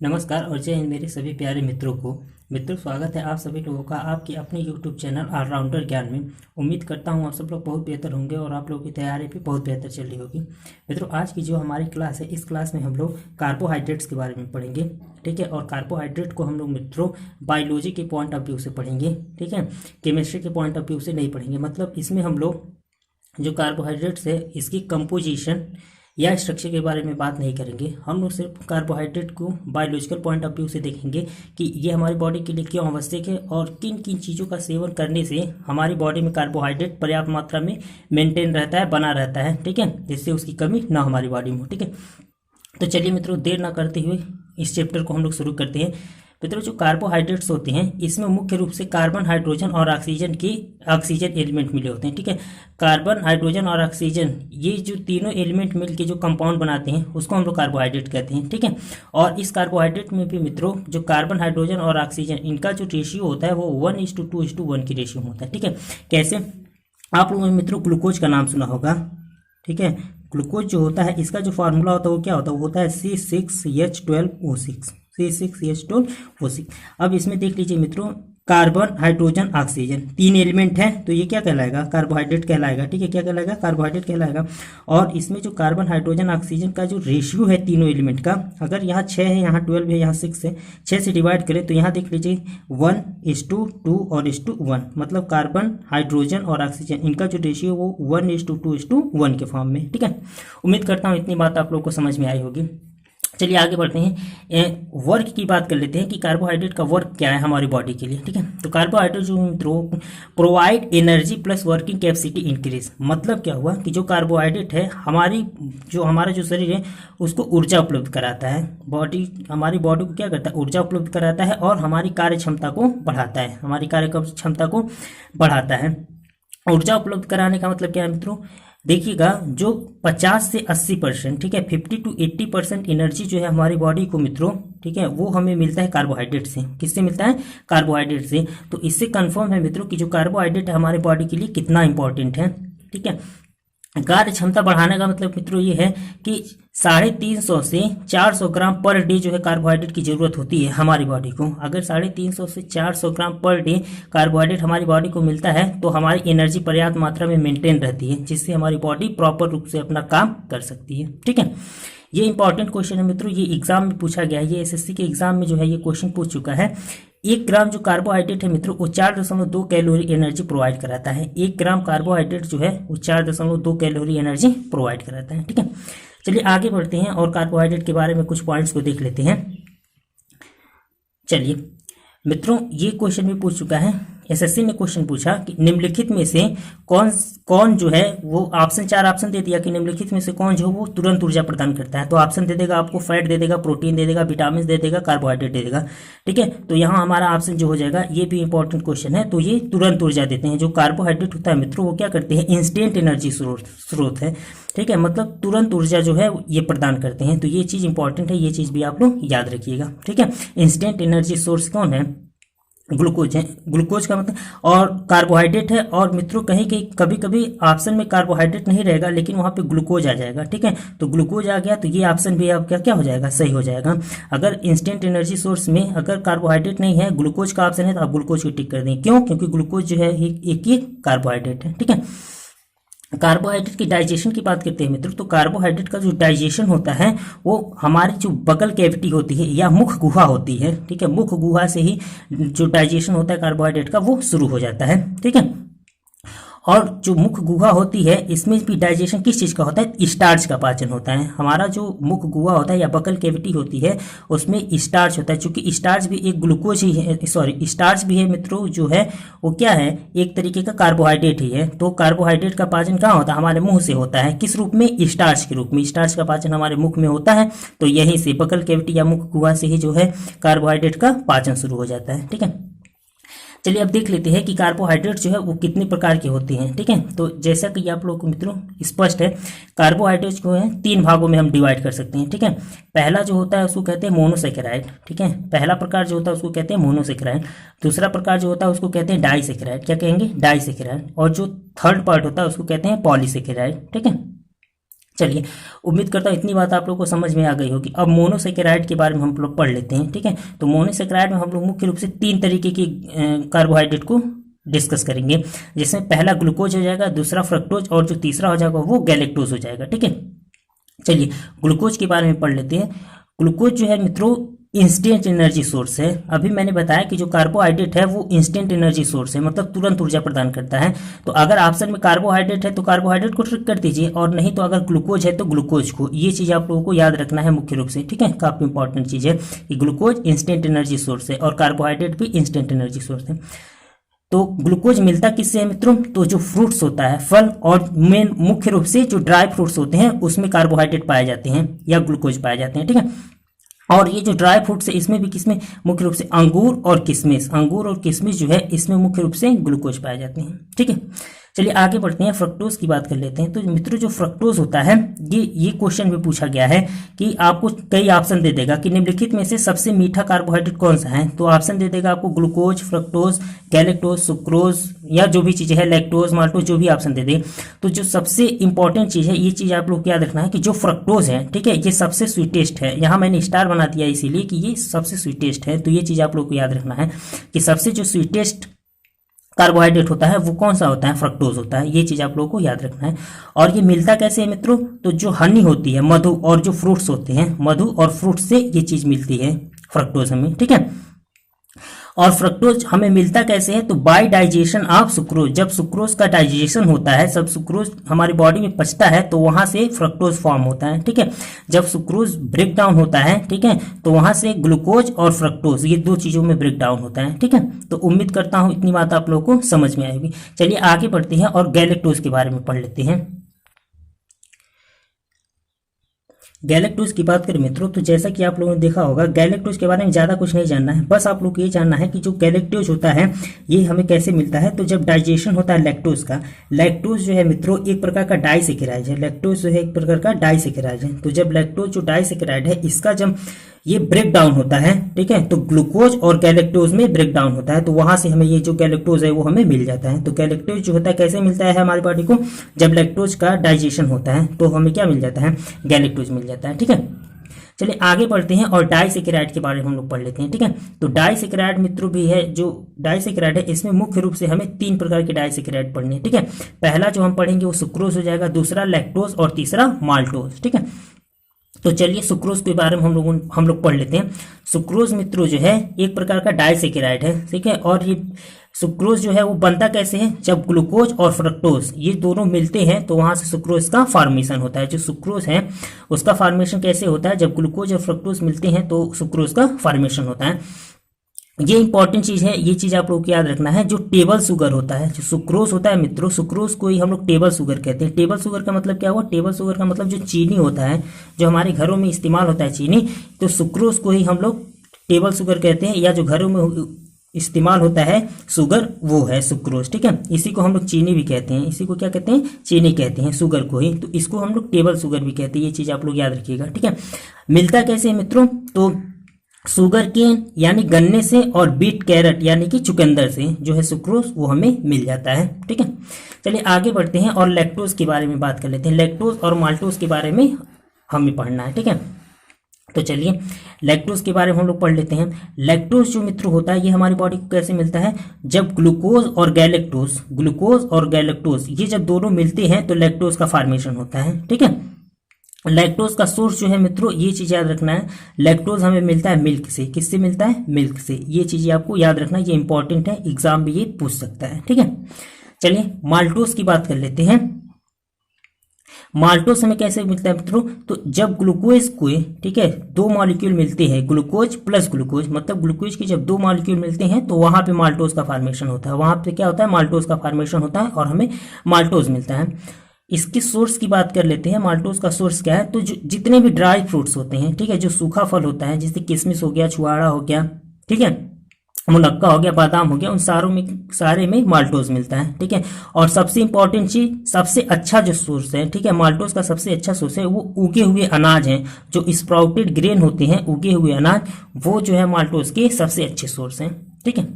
नमस्कार और जय हिंद मेरे सभी प्यारे मित्रों को। मित्रों, स्वागत है आप सभी लोगों का आपके अपने YouTube चैनल ऑलराउंडर ज्ञान में। उम्मीद करता हूं आप सब लोग बहुत बेहतर होंगे और आप लोगों की तैयारी भी बहुत बेहतर चल रही होगी। मित्रों, आज की जो हमारी क्लास है, इस क्लास में हम लोग कार्बोहाइड्रेट्स के बारे में पढ़ेंगे। ठीक है, और कार्बोहाइड्रेट को हम लोग मित्रों बायोलॉजी के पॉइंट ऑफ व्यू से पढ़ेंगे। ठीक है, केमिस्ट्री के पॉइंट ऑफ व्यू से नहीं पढ़ेंगे। मतलब इसमें हम लोग जो कार्बोहाइड्रेट्स है इसकी कंपोजिशन या स्ट्रक्चर के बारे में बात नहीं करेंगे। हम लोग सिर्फ कार्बोहाइड्रेट को बायोलॉजिकल पॉइंट ऑफ व्यू से देखेंगे कि ये हमारी बॉडी के लिए क्यों आवश्यक है और किन किन चीज़ों का सेवन करने से हमारी बॉडी में कार्बोहाइड्रेट पर्याप्त मात्रा में मेंटेन रहता है, बना रहता है। ठीक है, जिससे उसकी कमी ना हमारी बॉडी में हो। ठीक है, तो चलिए मित्रों, देर ना करते हुए इस चैप्टर को हम लोग शुरू करते हैं। मित्रों, जो कार्बोहाइड्रेट्स होते हैं इसमें मुख्य रूप से कार्बन, हाइड्रोजन और ऑक्सीजन एलिमेंट मिले होते हैं। ठीक है, कार्बन, हाइड्रोजन और ऑक्सीजन, ये जो तीनों एलिमेंट मिलके जो कंपाउंड बनाते हैं उसको हम लोग कार्बोहाइड्रेट कहते हैं। ठीक है, और इस कार्बोहाइड्रेट में भी मित्रों जो कार्बन, हाइड्रोजन और ऑक्सीजन, इनका जो रेशियो होता है वो 1:2:1 की रेशियो होता है। ठीक है, कैसे? आप लोगों ने मित्रों ग्लूकोज का नाम सुना होगा। ठीक है, ग्लूकोज जो होता है इसका जो फार्मूला होता है वो क्या होता है? वो होता है C6H12O6। C6H12O6। अब इसमें देख लीजिए मित्रों, कार्बन, हाइड्रोजन, ऑक्सीजन, तीन एलिमेंट है तो ये क्या कहलाएगा? कार्बोहाइड्रेट कहलाएगा। ठीक है, क्या कहलाएगा? कार्बोहाइड्रेट कहलाएगा। और इसमें जो कार्बन, हाइड्रोजन, ऑक्सीजन का जो रेशियो है तीनों एलिमेंट का, अगर यहाँ 6 है, यहाँ 12 है, यहाँ 6 है, 6 से डिवाइड करें तो यहाँ देख लीजिए 1:2 और 1:1, मतलब कार्बन, हाइड्रोजन और ऑक्सीजन, इनका जो रेशियो वो 1:2:1 के फॉर्म में। ठीक है, उम्मीद करता हूँ इतनी बात आप लोग को समझ में आई होगी। चलिए आगे बढ़ते हैं। वर्क की बात कर लेते हैं कि कार्बोहाइड्रेट का वर्क क्या है हमारी बॉडी के लिए। ठीक है, तो कार्बोहाइड्रेट जो मित्रों provide energy plus working capacity increase. मतलब क्या हुआ कि जो कार्बोहाइड्रेट है हमारा जो शरीर है उसको ऊर्जा उपलब्ध कराता है। हमारी बॉडी को क्या करता है? ऊर्जा उपलब्ध कराता है और हमारी कार्य क्षमता को बढ़ाता है। ऊर्जा उपलब्ध कराने का मतलब क्या है मित्रों? देखिएगा, जो 50 से 80%, ठीक है, 50 to 80% एनर्जी जो है हमारी बॉडी को मित्रों, ठीक है, वो हमें मिलता है कार्बोहाइड्रेट से। किससे मिलता है? कार्बोहाइड्रेट से। तो इससे कंफर्म है मित्रों कि जो कार्बोहाइड्रेट है हमारे बॉडी के लिए कितना इंपॉर्टेंट है। ठीक है, कार्य क्षमता बढ़ाने का मतलब मित्रों ये है कि 350 से 400 ग्राम पर डे जो है कार्बोहाइड्रेट की जरूरत होती है हमारी बॉडी को। अगर 350 से 400 ग्राम पर डे कार्बोहाइड्रेट हमारी बॉडी को मिलता है तो हमारी एनर्जी पर्याप्त मात्रा में मेंटेन रहती है, जिससे हमारी बॉडी प्रॉपर रूप से अपना काम कर सकती है। ठीक है, ये इंपॉर्टेंट क्वेश्चन है मित्रों, ये एग्जाम में पूछा गया है, ये एसएससी के एग्जाम में जो है ये क्वेश्चन पूछ चुका है। 1 ग्राम जो कार्बोहाइड्रेट है मित्रों वो 4.2 कैलोरी एनर्जी प्रोवाइड कराता है। 1 ग्राम कार्बोहाइड्रेट जो है वो 4.2 कैलोरी एनर्जी प्रोवाइड कराता है। ठीक है, चलिए आगे बढ़ते हैं और कार्बोहाइड्रेट के बारे में कुछ पॉइंट्स को देख लेते हैं। चलिए मित्रों, ये क्वेश्चन भी पूछ चुका है, एसएससी ने क्वेश्चन पूछा कि निम्नलिखित में से कौन जो है वो चार ऑप्शन दे दिया कि निम्नलिखित में से कौन जो वो तुरंत ऊर्जा प्रदान करता है। तो ऑप्शन दे देगा आपको, फैट दे देगा, प्रोटीन दे देगा, विटामिन दे देगा, कार्बोहाइड्रेट दे देगा। ठीक है, तो यहाँ हमारा ऑप्शन जो हो जाएगा, ये भी इंपॉर्टेंट क्वेश्चन है, तो ये तुरंत ऊर्जा देते हैं। जो कार्बोहाइड्रेट होता है मित्रों वो क्या करते हैं? इंस्टेंट एनर्जी स्रोत है। ठीक है, मतलब तुरंत ऊर्जा जो है ये प्रदान करते हैं। तो ये चीज़ इंपॉर्टेंट है, ये चीज़ भी आप लोग याद रखिएगा। ठीक है, इंस्टेंट एनर्जी सोर्स कौन है? ग्लूकोज है। ग्लूकोज का मतलब और कार्बोहाइड्रेट है। और मित्रों कहीं कहीं कभी कभी ऑप्शन में कार्बोहाइड्रेट नहीं रहेगा लेकिन वहां पे ग्लूकोज आ जाएगा। ठीक है, तो ग्लूकोज आ गया तो ये ऑप्शन भी आपका क्या हो जाएगा? सही हो जाएगा। अगर इंस्टेंट एनर्जी सोर्स में अगर कार्बोहाइड्रेट नहीं है, ग्लूकोज का ऑप्शन है, तो आप ग्लूकोज को टिक कर दें। क्यों? क्योंकि ग्लूकोज जो है एक ही कार्बोहाइड्रेट है। ठीक है, कार्बोहाइड्रेट की डाइजेशन की बात करते हैं मित्रों, तो कार्बोहाइड्रेट का जो डाइजेशन होता है वो हमारी जो बगल कैविटी होती है या मुख गुहा होती है। ठीक है, मुख गुहा से ही जो डाइजेशन होता है कार्बोहाइड्रेट का वो शुरू हो जाता है। ठीक है, और जो मुख गुहा होती है इसमें भी डाइजेशन किस चीज़ का होता है? स्टार्च का पाचन होता है। हमारा जो मुख गुहा होता है या बकल कैविटी होती है उसमें स्टार्च होता है। चूंकि स्टार्च भी एक ग्लूकोज ही है, स्टार्च भी है मित्रों, जो है वो क्या है? एक तरीके का कार्बोहाइड्रेट ही है। तो कार्बोहाइड्रेट का पाचन कहाँ होता है? हमारे मुंह से होता है। किस रूप में? स्टार्च के रूप में। स्टार्च का पाचन हमारे मुख में होता है, तो यहीं से बकल कैविटी या मुख गुहा से ही जो है कार्बोहाइड्रेट का पाचन शुरू हो जाता है। ठीक है, चलिए अब देख लेते हैं कि कार्बोहाइड्रेट जो है वो कितने प्रकार के होते हैं। ठीक है, तो जैसा कि आप लोगों को मित्रों स्पष्ट है, कार्बोहाइड्रेट को है 3 भागों में हम डिवाइड कर सकते हैं। ठीक है, पहला जो होता है उसको कहते हैं मोनोसेकेराइड। ठीक है, पहला प्रकार जो होता है उसको कहते हैं मोनोसेकेराइड। दूसरा प्रकार जो होता है उसको कहते हैं डाइसेकेराइड। क्या कहेंगे? डाइसेकेराइड। और जो थर्ड पार्ट होता है उसको कहते हैं पॉलीसेकेराइड। ठीक है, चलिए, उम्मीद करता हूँ इतनी बात आप लोगों को समझ में आ गई होगी। अब मोनोसेकेराइड के बारे में हम लोग पढ़ लेते हैं, ठीक है। तो मोनोसेकेराइड में हम लोग मुख्य रूप से 3 तरीके की कार्बोहाइड्रेट को डिस्कस करेंगे, जिसमें पहला ग्लूकोज हो जाएगा, दूसरा फ्रक्टोज और जो तीसरा हो जाएगा वो गैलेक्टोज हो जाएगा, ठीक है। चलिए, ग्लूकोज के बारे में पढ़ लेते हैं। ग्लूकोज जो है मित्रों इंस्टेंट एनर्जी सोर्स है। अभी मैंने बताया कि जो कार्बोहाइड्रेट है वो इंस्टेंट एनर्जी सोर्स है, मतलब तुरंत ऊर्जा प्रदान करता है। तो अगर ऑप्शन में कार्बोहाइड्रेट है तो कार्बोहाइड्रेट को टिक कर दीजिए, और नहीं तो अगर ग्लूकोज है तो ग्लूकोज को। ये चीज़ आप लोगों को याद रखना है मुख्य रूप से, ठीक है। काफ़ी इंपॉर्टेंट चीज़ है कि ग्लूकोज इंस्टेंट एनर्जी सोर्स है और कार्बोहाइड्रेट भी इंस्टेंट एनर्जी सोर्स है। तो ग्लूकोज मिलता किससे है मित्रों? तो जो फ्रूट्स होता है, फल, और मेन मुख्य रूप से जो ड्राई फ्रूट्स होते हैं उसमें कार्बोहाइड्रेट पाए जाते हैं या ग्लूकोज पाए जाते हैं, ठीक है। और ये जो ड्राई फ्रूट्स है इसमें भी किसमें मुख्य रूप से अंगूर और किशमिश जो है इसमें मुख्य रूप से ग्लूकोज पाए जाते हैं, ठीक है। चलिए आगे बढ़ते हैं, फ्रक्टोज की बात कर लेते हैं। तो मित्रों जो फ्रक्टोज होता है ये क्वेश्चन में पूछा गया है कि आपको कई ऑप्शन दे देगा कि निम्नलिखित में से सबसे मीठा कार्बोहाइड्रेट कौन सा है। तो ऑप्शन दे देगा आपको ग्लूकोज, फ्रक्टोज, गैलेक्टोज, सुक्रोज या जो भी चीज़ है, लैक्टोज, माल्टोज, जो भी ऑप्शन दे दे। तो जो सबसे इंपॉर्टेंट चीज़ है, ये चीज़ आप लोग को याद रखना है कि जो फ्रक्टोज है, ठीक है, ये सबसे स्वीटेस्ट है। यहाँ मैंने स्टार बना दिया इसीलिए कि ये सबसे स्वीटेस्ट है। तो ये चीज़ आप लोग को याद रखना है कि सबसे जो स्वीटेस्ट कार्बोहाइड्रेट होता है वो कौन सा होता है? फ्रक्टोज होता है। ये चीज़ आप लोगों को याद रखना है। और ये मिलता कैसे है मित्रों? तो जो हनी होती है, मधु, और जो फ्रूट्स होते हैं, मधु और फ्रूट से ये चीज़ मिलती है फ्रक्टोज हमें, ठीक है। और फ्रक्टोज हमें मिलता कैसे है? तो बाय डाइजेशन ऑफ सुक्रोज। जब सुक्रोज का डाइजेशन होता है, सब सुक्रोज हमारी बॉडी में पचता है तो वहां से फ्रक्टोज फॉर्म होता है, ठीक है। जब सुक्रोज ब्रेक डाउन होता है, ठीक है, तो वहां से ग्लूकोज और फ्रक्टोज ये दो चीजों में ब्रेक डाउन होता है, ठीक है। तो उम्मीद करता हूं इतनी बात आप लोगों को समझ में आएगी। चलिए आगे बढ़ते हैं और गैलेक्टोज के बारे में पढ़ लेते हैं। गैलेक्टोज की बात करें मित्रों, तो जैसा कि आप लोगों ने देखा होगा, गैलेक्टोज के बारे में ज़्यादा कुछ नहीं जानना है, बस आप लोग को ये जानना है कि जो गैलेक्टोज होता है ये हमें कैसे मिलता है। तो जब डाइजेशन होता है लैक्टोज का, लैक्टोज जो है मित्रों एक प्रकार का डाइसेकेराइड है। लैक्टोज जो है एक प्रकार का डाइसेकेराइड है। तो जब लैक्टोज जो डाइसेकेराइड है इसका जब ये ब्रेक डाउन होता है, ठीक है, तो ग्लूकोज और गैलेक्टोज में ब्रेक डाउन होता है, तो वहां से हमें ये जो गैलेक्टोज है वो हमें मिल जाता है। तो गैलेक्टोज जो होता है कैसे मिलता है हमारी बॉडी को? जब लैक्टोज का डाइजेशन होता है तो हमें क्या मिल जाता है? गैलेक्टोज मिल जाता है, ठीक है। चलिए आगे बढ़ते हैं और डाइसेकेराइड के बारे में हम लोग पढ़ लेते हैं, ठीक है। तो डाइसेकेराइड मित्रों भी है, जो डाइसेकेराइड है इसमें मुख्य रूप से हमें 3 प्रकार के डाइसेकेराइड पढ़ने हैं, ठीक है। पहला जो हम पढ़ेंगे वो सुक्रोज हो जाएगा, दूसरा लैक्टोज और तीसरा माल्टोज, ठीक है। तो चलिए सुक्रोज के बारे में हम लोग पढ़ लेते हैं। सुक्रोज मित्रों जो है एक प्रकार का डाइसेकेराइड है, ठीक है। और ये सुक्रोज जो है वो बनता कैसे है? जब ग्लूकोज और फ्रक्टोज ये दोनों मिलते हैं तो वहां से सुक्रोज का फॉर्मेशन होता है। जो सुक्रोज है उसका फॉर्मेशन कैसे होता है? जब ग्लूकोज और फ्रक्टोज मिलते हैं तो सुक्रोज का फॉर्मेशन होता है। ये इंपॉर्टेंट चीज है, ये चीज आप लोगों को याद रखना है। जो टेबल शुगर होता है, जो सुक्रोज होता है मित्रों, सुक्रोज को ही हम लोग टेबल शुगर कहते हैं। टेबल शुगर का मतलब क्या हुआ? टेबल शुगर का मतलब जो चीनी होता है, जो हमारे घरों में इस्तेमाल होता है चीनी, तो सुक्रोज को ही हम लोग टेबल शुगर कहते हैं। या जो घरों में इस्तेमाल होता है शुगर, वो है सुक्रोज, ठीक है। इसी को हम लोग चीनी भी कहते हैं। इसी को क्या कहते हैं? चीनी कहते हैं, शुगर को ही। तो इसको हम लोग टेबल शुगर भी कहते हैं। ये चीज आप लोग याद रखिएगा, ठीक है। मिलता कैसे है मित्रों? तो शुगर केन यानी गन्ने से और बीट कैरेट यानी कि चुकंदर से जो है सुक्रोज वो हमें मिल जाता है, ठीक है। चलिए आगे बढ़ते हैं और लैक्टोज के बारे में बात कर लेते हैं। लैक्टोज और माल्टोज के बारे में हमें पढ़ना है, ठीक है। तो चलिए लैक्टोज के बारे में हम लोग पढ़ लेते हैं। लैक्टोज जो मित्र होता है ये हमारी बॉडी को कैसे मिलता है? जब ग्लूकोज और गैलेक्टोज ये जब दोनों मिलते हैं तो लैक्टोज का फॉर्मेशन होता है, ठीक है। लैक्टोज का सोर्स जो है मित्रों, ये चीज याद रखना है, लैक्टोज हमें मिलता है मिल्क से। किससे मिलता है? मिल्क से। ये चीजें आपको याद रखना है, ये इंपॉर्टेंट है, एग्जाम में ये पूछ सकता है, ठीक है। चलिए माल्टोज की बात कर लेते हैं। माल्टोज हमें कैसे मिलता है मित्रों? तो जब ग्लूकोज को, ठीक है, 2 मॉलिक्यूल मिलते हैं, ग्लूकोज प्लस ग्लूकोज, मतलब ग्लूकोज के जब 2 मॉलिक्यूल मिलते हैं तो वहां पे माल्टोज का फॉर्मेशन होता है। वहां पे क्या होता है? माल्टोज का फॉर्मेशन होता है और हमें माल्टोज मिलता है। इसके सोर्स की बात कर लेते हैं। माल्टोज का सोर्स क्या है? तो जितने भी ड्राई फ्रूट्स होते हैं, ठीक है, जो सूखा फल होता है, जैसे किशमिश हो गया, छुआड़ा हो गया, ठीक है, मुनक्का हो गया, बादाम हो गया, उन सारे में माल्टोज मिलता है, ठीक है। और सबसे इंपॉर्टेंट चीज, सबसे अच्छा जो सोर्स है, ठीक है, माल्टोज का सबसे अच्छा सोर्स है वो उगे हुए अनाज हैं, जो स्प्राउटेड ग्रेन होते हैं, उगे हुए अनाज, वो जो है माल्टोज के सबसे अच्छे सोर्स हैं, ठीक है।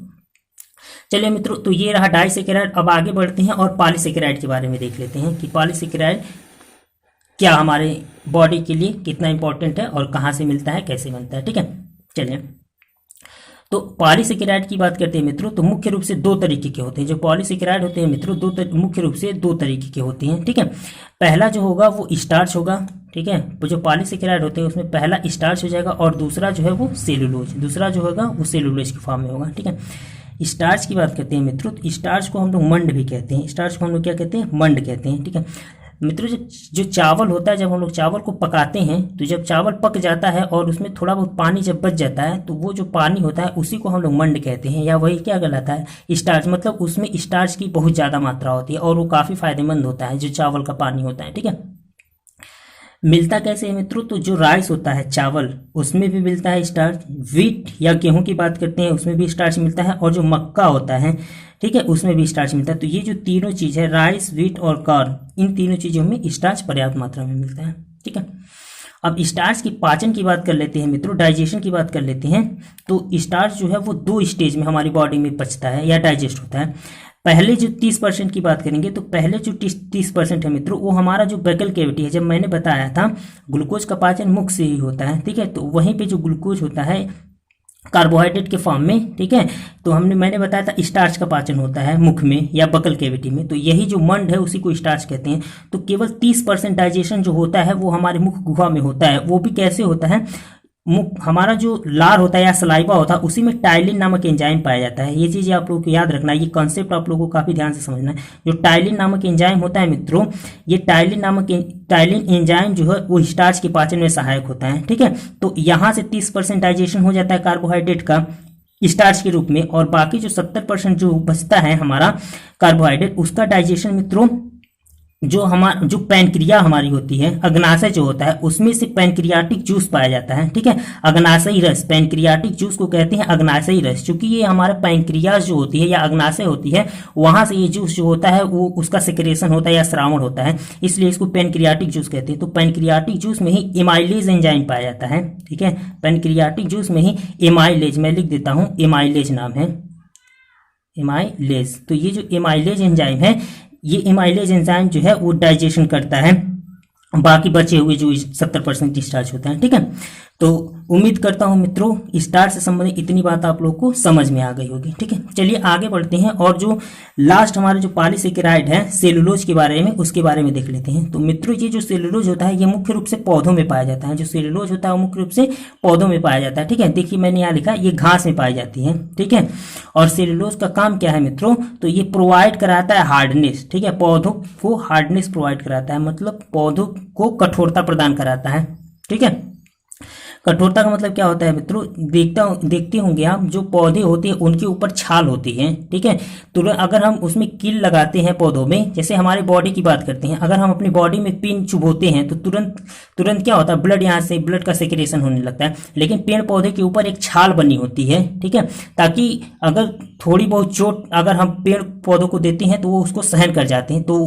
चलिए मित्रों, तो ये रहा डाइसेकेराइड। अब आगे बढ़ते हैं और पॉलीसेकेराइड के बारे में देख लेते हैं कि पॉलीसेकेराइड क्या हमारे बॉडी के लिए कितना इंपॉर्टेंट है और कहाँ से मिलता है, कैसे बनता है। ठीक है, चलिए तो पॉलीसेकेराइड की बात करते हैं मित्रों, तो मुख्य रूप से दो तरीके के होते हैं। जो पॉलीसेकेराइड होते हैं मित्रों मुख्य रूप से दो तरीके के होते हैं। ठीक है, पहला जो होगा वो स्टार्च होगा। ठीक है, वो जो पॉलीसेकेराइड होते हैं उसमें पहला स्टार्च हो जाएगा और दूसरा जो है वो सेलुलोज, दूसरा जो होगा वो सेलुलोज के फॉर्म में होगा। ठीक है, स्टार्च की बात करते हैं मित्रों, तो स्टार्च को हम लोग मंड भी कहते हैं। स्टार्च को हम लोग क्या कहते हैं, मंड कहते हैं। ठीक है मित्रों, जो चावल होता है, जब हम लोग चावल को पकाते हैं तो जब चावल पक जाता है और उसमें थोड़ा बहुत पानी जब बच जाता है तो वो जो पानी होता है उसी को हम लोग मंड कहते हैं, या वही क्या कहलाता है, स्टार्च। मतलब उसमें स्टार्च की बहुत ज़्यादा मात्रा होती है और वो काफ़ी फायदेमंद होता है जो चावल का पानी होता है। ठीक है, मिलता कैसे है मित्रों, तो जो राइस होता है चावल उसमें भी मिलता है स्टार्च, व्हीट या गेहूं की बात करते हैं उसमें भी स्टार्च मिलता है, और जो मक्का होता है, ठीक है, उसमें भी स्टार्च मिलता है। तो ये जो तीनों चीज़ है, राइस, व्हीट और कॉर्न, इन तीनों चीज़ों में स्टार्च पर्याप्त मात्रा में मिलता है। ठीक है, अब स्टार्च की पाचन की बात कर लेते हैं मित्रों, डाइजेशन की बात कर लेते हैं। तो स्टार्च जो है वो दो स्टेज में हमारी बॉडी में पचता है या डाइजेस्ट होता है। पहले जो 30% की बात करेंगे, तो पहले जो 30% है मित्रों वो हमारा जो बेकल कैविटी है, जब मैंने बताया था ग्लूकोज का पाचन मुख से ही होता है। ठीक है, तो वहीं पे जो ग्लूकोज होता है कार्बोहाइड्रेट के फॉर्म में, ठीक है, तो मैंने बताया था स्टार्च का पाचन होता है मुख में या बकल कैविटी में, तो यही जो मंड है उसी को स्टार्च कहते हैं। तो केवल 30% डाइजेशन जो होता है वो हमारे मुख गुहा में होता है। वो भी कैसे होता है, हमारा जो लार होता है या सलाइवा होता है उसी में टाइलिन नामक एंजाइम पाया जाता है। ये चीज़ आप लोगों को याद रखना है, ये कॉन्सेप्ट आप लोगों को काफ़ी ध्यान से समझना है। जो टाइलिन नामक एंजाइम होता है मित्रों, ये टाइलिन एंजाइम जो है वो स्टार्च के पाचन में सहायक होता है। ठीक है, तो यहाँ से 30% डाइजेशन हो जाता है कार्बोहाइड्रेट का स्टार्च के रूप में, और बाकी जो 70% जो बचता है हमारा कार्बोहाइड्रेट, उसका डाइजेशन मित्रों जो पैनक्रिया हमारी होती है, अग्नाशय जो होता है उसमें से पैनक्रियाटिक जूस पाया जाता है। ठीक है, अग्नाशयी रस, पैनक्रियाटिक जूस को कहते हैं अग्नाशयी रस, क्योंकि ये हमारा पैनक्रियाज जो होती है या अग्नाशय होती है वहां से ये जूस जो होता है वो उसका सेक्रेशन होता है या श्रावण होता है, इसलिए इसको पैनक्रियाटिक जूस कहते हैं। तो पैनक्रियाटिक जूस में ही एमाइलेज एंजाइम पाया जाता है। ठीक है, पैनक्रियाटिक जूस में ही एमाइलेज, मैं लिख देता हूं, एमाइलेज नाम है, एमाइलेज। तो ये जो एमाइलेज एंजाइम है, ये एमाइलेज एंजाइम जो है वो डाइजेशन करता है बाकी बचे हुए जो 70% स्टार्च होता है। ठीक है, तो उम्मीद करता हूं मित्रों स्टार्च से संबंधित इतनी बात आप लोगों को समझ में आ गई होगी। ठीक है, चलिए आगे बढ़ते हैं और जो लास्ट हमारे जो पॉलीसेकेराइड है सेलुलोज के बारे में, उसके बारे में देख लेते हैं। तो मित्रों ये जो सेलुलोज होता है ये मुख्य रूप से पौधों में पाया जाता है। जो सेलुलोज होता है वो मुख्य रूप से पौधों में पाया जाता है। ठीक है, देखिए मैंने यहाँ लिखा ये घास में पाई जाती है। ठीक है, और सेलुलोज का काम क्या है मित्रों, तो ये प्रोवाइड कराता है हार्डनेस। ठीक है, पौधों को हार्डनेस प्रोवाइड कराता है, मतलब पौधों को कठोरता प्रदान कराता है। ठीक है, कठोरता का मतलब क्या होता है मित्रों, देखते होंगे आप, जो पौधे होते हैं उनके ऊपर छाल होती है। ठीक है, तो अगर हम उसमें कील लगाते हैं पौधों में, जैसे हमारी बॉडी की बात करते हैं, अगर हम अपनी बॉडी में पिन चुभोते हैं तो तुरंत क्या होता है, ब्लड यहाँ से ब्लड का सेक्रेशन होने लगता है। लेकिन पेड़ पौधे के ऊपर एक छाल बनी होती है। ठीक है, ताकि अगर थोड़ी बहुत चोट अगर हम पेड़ पौधों को देते हैं तो वो उसको सहन कर जाते हैं। तो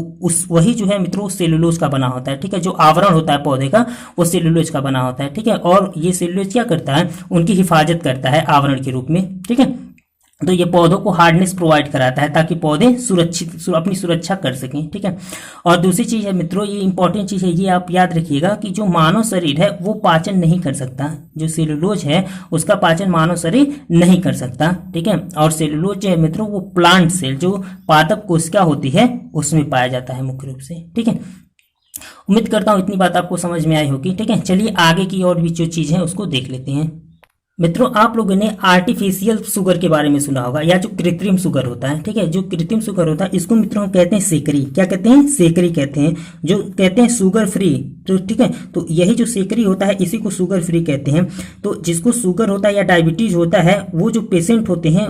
वही जो है मित्रों सेलुलोज का बना होता है। ठीक है, जो आवरण होता है पौधे का वो सेलुलोज का बना होता है। ठीक है, और ये सेलुलोज क्या करता है, उनकी हिफाजत करता है आवरण के रूप में। ठीक है, तो ये पौधों को हार्डनेस प्रोवाइड कराता है ताकि पौधे अपनी सुरक्षा कर सकें। ठीक है, और दूसरी चीज है मित्रों, ये इंपॉर्टेंट चीज है, ये आप याद रखिएगा कि जो मानव शरीर है वो पाचन नहीं कर सकता। जो सेलुलोज है उसका पाचन मानव शरीर नहीं कर सकता। ठीक है, और सेलुलोज जो है मित्रों वो प्लांट सेल, जो पादप कोशिका होती है उसमें पाया जाता है मुख्य रूप से। ठीक है, उम्मीद करता हूं इतनी बात आपको समझ में आई होगी। ठीक है, चलिए आगे की और भी जो चीज है उसको देख लेते हैं। मित्रों आप लोगों ने आर्टिफिशियल शुगर के बारे में सुना होगा, या जो कृत्रिम शुगर होता है। ठीक है, जो कृत्रिम शुगर होता है इसको मित्रों हम कहते हैं सेकरी। क्या कहते हैं, सेकरी कहते हैं, जो कहते हैं शुगर फ्री। तो ठीक है, तो यही जो सेकरी होता है इसी को शुगर फ्री कहते हैं। तो जिसको शुगर होता है या डायबिटीज होता है, वो जो पेशेंट होते हैं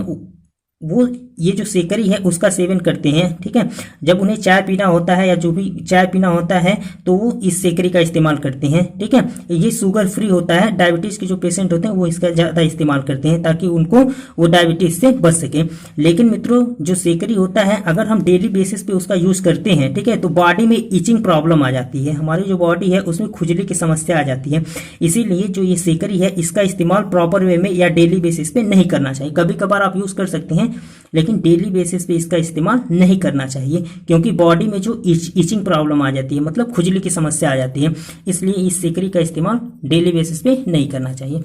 वो ये जो सेकरी है उसका सेवन करते हैं। ठीक है, जब उन्हें चाय पीना होता है या जो भी चाय पीना होता है तो वो इस सेकरी का इस्तेमाल करते हैं। ठीक है, ये शुगर फ्री होता है। डायबिटीज के जो पेशेंट होते हैं वो इसका ज़्यादा इस्तेमाल करते हैं ताकि उनको वो डायबिटीज से बच सके। लेकिन मित्रों जो सेकरी होता है अगर हम डेली बेसिस पे उसका यूज करते हैं, ठीक है, तो बॉडी में इचिंग प्रॉब्लम आ जाती है। हमारी जो बॉडी है उसमें खुजली की समस्या आ जाती है। इसीलिए जो ये सेकरी है इसका इस्तेमाल प्रॉपर वे में या डेली बेसिस पे नहीं करना चाहिए। कभी कभार आप यूज कर सकते हैं, लेकिन डेली बेसिस पे इसका इस्तेमाल नहीं करना चाहिए, क्योंकि बॉडी में जो इचिंग प्रॉब्लम आ जाती है, मतलब खुजली की समस्या आ जाती है, इसलिए इस सिकरी का इस्तेमाल डेली बेसिस पे नहीं करना चाहिए।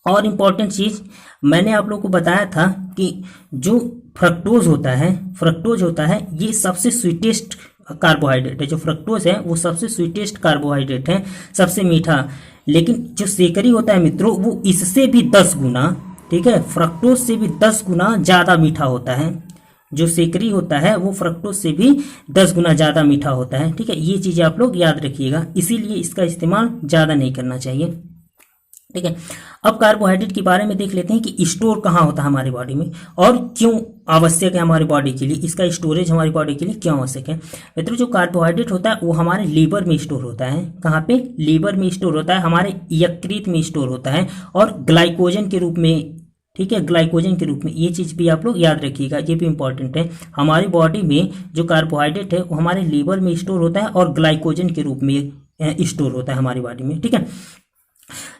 और इम्पॉर्टेंट चीज़ मैंने आप लोगों को बताया था कि जो फ्रक्टोज होता है ये सबसे स्वीटेस्ट कार्बोहाइड्रेट है। जो फ्रक्टोज है वो सबसे स्वीटेस्ट कार्बोहाइड्रेट है, सबसे मीठा। लेकिन जो सेकरी होता है मित्रों, वो इससे भी 10 गुना, ठीक है, फ्रक्टोज से भी 10 गुना ज़्यादा मीठा होता है। जो सेकरी होता है वो फ्रक्टोज से भी 10 गुना ज़्यादा मीठा होता है, ठीक है। ये चीज़ें आप लोग याद रखिएगा, इसीलिए इसका इस्तेमाल ज़्यादा नहीं करना चाहिए, ठीक है। अब कार्बोहाइड्रेट के बारे में देख लेते हैं कि स्टोर कहाँ होता है हमारी बॉडी में और क्यों आवश्यक है हमारी बॉडी के लिए, इसका स्टोरेज हमारी बॉडी के लिए क्यों आवश्यक है। मित्रों, जो कार्बोहाइड्रेट होता है वो हमारे लीवर में स्टोर होता है। कहाँ पे? लीवर में स्टोर होता है, हमारे यकृत में स्टोर होता है और ग्लाइकोजन के रूप में, ठीक है, ग्लाइकोजन के रूप में। ये चीज़ भी आप लोग याद रखिएगा, ये भी इंपॉर्टेंट है। हमारी बॉडी में जो कार्बोहाइड्रेट है वो हमारे लीवर में स्टोर होता है और ग्लाइकोजन के रूप में स्टोर होता है हमारी बॉडी में, ठीक है।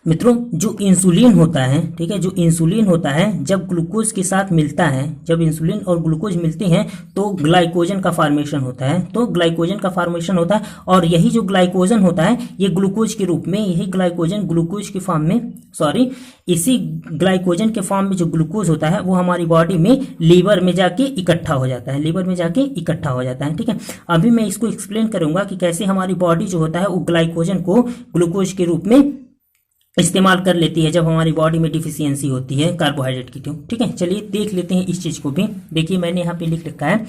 मित्रों, जो इंसुलिन होता है, ठीक है, जो इंसुलिन होता है जब ग्लूकोज के साथ मिलता है, जब इंसुलिन और ग्लूकोज मिलते हैं तो ग्लाइकोजन का फॉर्मेशन होता है, तो ग्लाइकोजन का फॉर्मेशन होता है। और यही जो ग्लाइकोजन होता है ये ग्लूकोज के रूप में, यही ग्लाइकोजन ग्लूकोज के फॉर्म में, सॉरी, इसी ग्लाइकोजन के फॉर्म में जो ग्लूकोज होता है वो हमारी बॉडी में लीवर में जाके इकट्ठा हो जाता है, लीवर में जाके इकट्ठा हो जाता है, ठीक है। अभी मैं इसको एक्सप्लेन करूंगा कि कैसे हमारी बॉडी जो होता है वो ग्लाइकोजन को ग्लूकोज के रूप में इस्तेमाल कर लेती है जब हमारी बॉडी में डिफिशियंसी होती है कार्बोहाइड्रेट की, ठीक है। चलिए देख लेते हैं इस चीज़ को भी। देखिए मैंने यहाँ पे लिख रखा है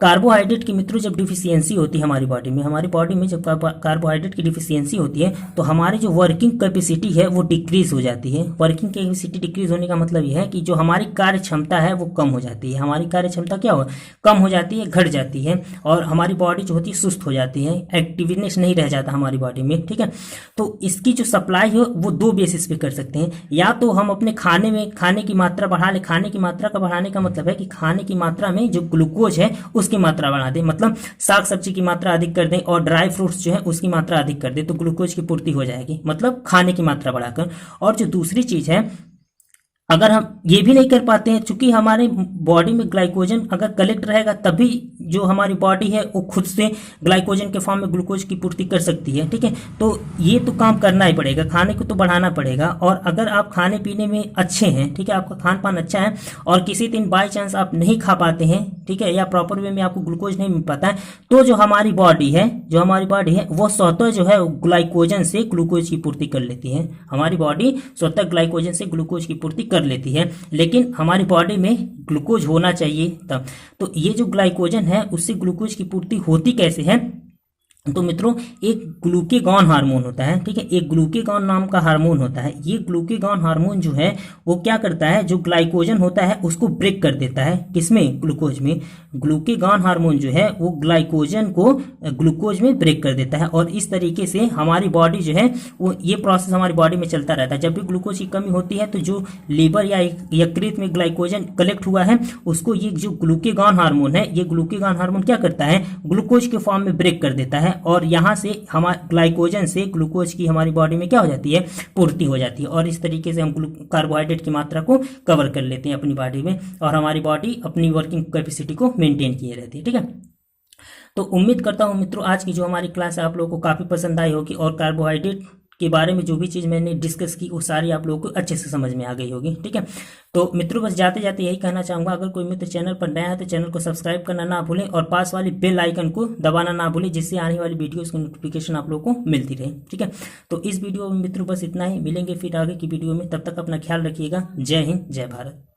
कार्बोहाइड्रेट की मित्रों जब डिफिशियंसी होती है हमारी बॉडी में जब कार्बोहाइड्रेट की डिफिशियंसी होती है तो हमारी जो वर्किंग कैपेसिटी है वो डिक्रीज हो जाती है। वर्किंग कैपेसिटी डिक्रीज होने का मतलब यह है कि जो हमारी कार्य क्षमता है वो कम हो जाती है। हमारी कार्य क्षमता क्या हो, कम हो जाती है, घट जाती है, और हमारी बॉडी जो होती है सुस्त हो जाती है, एक्टिवनेस नहीं रह जाता हमारी बॉडी में, ठीक है। तो इसकी जो सप्लाई है वो दो बेसिस पे कर सकते हैं। या तो हम अपने खाने की मात्रा बढ़ा ले। खाने की मात्रा का बढ़ाने का मतलब है कि खाने की मात्रा में जो ग्लूकोज है की मात्रा बढ़ा दें, मतलब साग सब्जी की मात्रा अधिक कर दें और ड्राई फ्रूट्स जो है उसकी मात्रा अधिक कर दें, तो ग्लूकोज की पूर्ति हो जाएगी, मतलब खाने की मात्रा बढ़ाकर। और जो दूसरी चीज है, अगर हम ये भी नहीं कर पाते हैं, चूंकि हमारे बॉडी में ग्लाइकोजन अगर कलेक्ट रहेगा तभी जो हमारी बॉडी है वो खुद से ग्लाइकोजन के फॉर्म में ग्लूकोज की पूर्ति कर सकती है, ठीक है। तो ये तो काम करना ही पड़ेगा, खाने को तो बढ़ाना पड़ेगा। और अगर आप खाने पीने में अच्छे हैं, ठीक है, आपका खान पान अच्छा है और किसी दिन बाई चांस आप नहीं खा पाते हैं, ठीक है, या प्रॉपर वे में आपको ग्लूकोज नहीं मिल पाता है, तो जो हमारी बॉडी है वो स्वतः जो है ग्लाइकोजन से ग्लूकोज की पूर्ति कर लेती है। हमारी बॉडी स्वतः ग्लाइकोजन से ग्लूकोज की पूर्ति कर लेती है, लेकिन हमारी बॉडी में ग्लूकोज होना चाहिए तब। तो ये जो ग्लाइकोजन है उससे ग्लूकोज की पूर्ति होती कैसे है, तो मित्रों एक ग्लूकेगॉन हार्मोन होता है, ठीक है, एक ग्लूकेगॉन नाम का हार्मोन होता है। ये ग्लूकेगॉन हार्मोन जो है वो क्या करता है, जो ग्लाइकोजन होता है उसको ब्रेक कर देता है। किसमें? ग्लूकोज में। ग्लूकेगॉन हार्मोन जो है वो ग्लाइकोजन को ग्लूकोज में ब्रेक कर देता है, और इस तरीके से हमारी बॉडी जो है वो ये प्रोसेस हमारी बॉडी में चलता रहता है। जब भी ग्लूकोज की कमी होती है तो जो लीवर या यकृत में ग्लाइकोजन कलेक्ट हुआ है उसको ये जो ग्लूकेगॉन हार्मोन है, ये ग्लूकेगॉन हार्मोन क्या करता है, ग्लूकोज के फॉर्म में ब्रेक कर देता है, और यहां से हमारे ग्लाइकोजन से ग्लूकोज की हमारी बॉडी में क्या हो जाती है, पूर्ति हो जाती है। और इस तरीके से हम कार्बोहाइड्रेट की मात्रा को कवर कर लेते हैं अपनी बॉडी में, और हमारी बॉडी अपनी वर्किंग कैपेसिटी को मेंटेन किए रहती है, ठीक है। तो उम्मीद करता हूं मित्रों आज की जो हमारी क्लास है आप लोगों को काफी पसंद आई होगी, और कार्बोहाइड्रेट के बारे में जो भी चीज़ मैंने डिस्कस की वो सारी आप लोगों को अच्छे से समझ में आ गई होगी, ठीक है। तो मित्रों बस जाते जाते यही कहना चाहूँगा, अगर कोई मित्र चैनल पर नया है तो चैनल को सब्सक्राइब करना ना भूलें और पास वाली बेल आइकन को दबाना ना भूलें, जिससे आने वाली वीडियोज़ की नोटिफिकेशन आप लोगों को मिलती रहे, ठीक है। तो इस वीडियो में मित्रों बस इतना ही, मिलेंगे फिर आगे की वीडियो में, तब तक अपना ख्याल रखिएगा। जय हिंद, जय भारत।